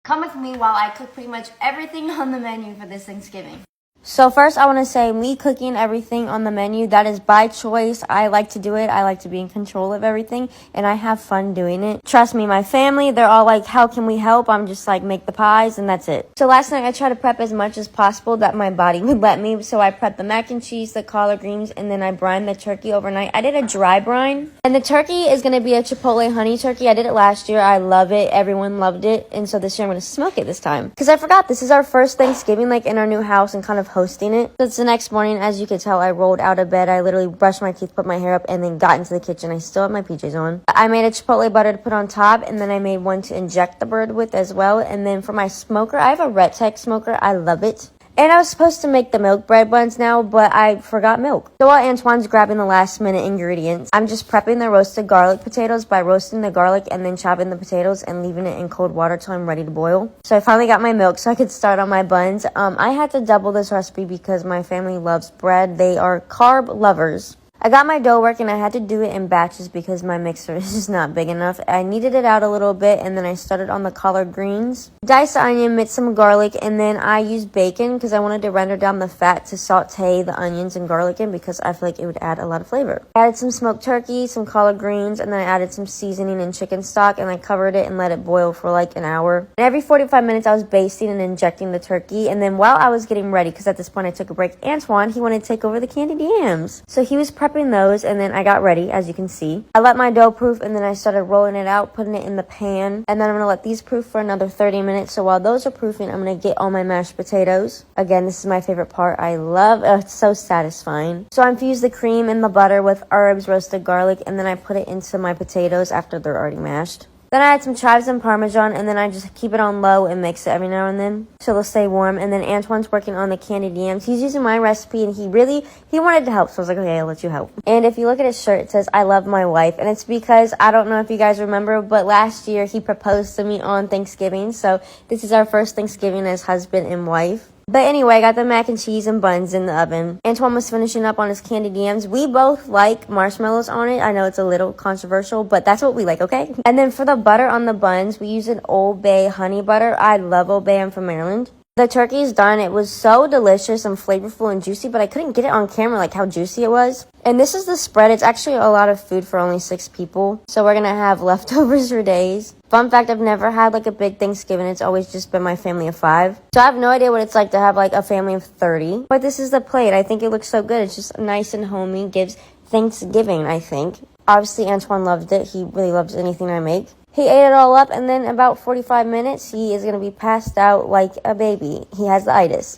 Come with me while I cook pretty much everything on the menu for this Thanksgiving. So first, I want to say me cooking everything on the menu, that is by choice. I like to do it. I like to be in control of everything, and I have fun doing it. Trust me, my family, they're all like, how can we help? I'm just like, make the pies, and that's it. So last night, I tried to prep as much as possible that my body would let me. So I prepped the mac and cheese, the collard greens, and then I brined the turkey overnight. I did a dry brine, and the turkey is going to be a chipotle honey turkey. I did it last year. I love it. Everyone loved it, and so this year I'm going to smoke it this time. Because I forgot, this is our first Thanksgiving, like, in our new house and kind of hosting it. So it's the next morning. As you can tell, I rolled out of bed. I literally brushed my teeth, put my hair up, and then got into the kitchen. I still have my PJs on. I made a chipotle butter to put on top, and then I made one to inject the bird with as well. And then for my smoker, I have a Red Tech smoker. I love it. And I was supposed to make the milk bread buns now, but I forgot milk. So while Antoine's grabbing the last minute ingredients, I'm just prepping the roasted garlic potatoes by roasting the garlic and then chopping the potatoes and leaving it in cold water till I'm ready to boil. So I finally got my milk so I could start on my buns. I had to double this recipe because my family loves bread. They are carb lovers. I got my dough working. I had to do it in batches because my mixer is just not big enough. I kneaded it out a little bit, and then I started on the collard greens. Diced the onion, mixed some garlic, and then I used bacon because I wanted to render down the fat to saute the onions and garlic in because I feel like it would add a lot of flavor. I added some smoked turkey, some collard greens, and then I added some seasoning and chicken stock, and I covered it and let it boil for like an hour. And every 45 minutes, I was basting and injecting the turkey. And then while I was getting ready, because at this point I took a break, Antoine, he wanted to take over the candied yams. So he was prepping those, and then I got ready, as you can see. I let my dough proof, and then I started rolling it out, putting it in the pan, and then I'm going to let these proof for another 30 minutes. So while those are proofing, I'm going to get all my mashed potatoes. Again, this is my favorite part. I love it. It's so satisfying. So I infused the cream and the butter with herbs, roasted garlic, and then I put it into my potatoes after they're already mashed. Then I add some chives and Parmesan, and then I just keep it on low and mix it every now and then so they'll stay warm. And then Antoine's working on the candied yams. He's using my recipe, and he wanted to help. So I was like, okay, I'll let you help. And if you look at his shirt, it says, I love my wife. And it's because, I don't know if you guys remember, but last year he proposed to me on Thanksgiving. So this is our first Thanksgiving as husband and wife. But anyway, I got the mac and cheese and buns in the oven. Antoine was finishing up on his candied yams. We both like marshmallows on it. I know it's a little controversial, but that's what we like, okay? And then for the butter on the buns, we use an Old Bay honey butter. I love Old Bay. I'm from Maryland. The turkey is done. It was so delicious and flavorful and juicy, but I couldn't get it on camera like how juicy it was. And this is the spread. It's actually a lot of food for only 6 people. So we're going to have leftovers for days. Fun fact, I've never had like a big Thanksgiving. It's always just been my family of 5. So I have no idea what it's like to have like a family of 30. But this is the plate. I think it looks so good. It's just nice and homey. Gives Thanksgiving, I think. Obviously, Antoine loved it. He really loves anything I make. He ate it all up, and then about 45 minutes, he is going to be passed out like a baby. He has the itis.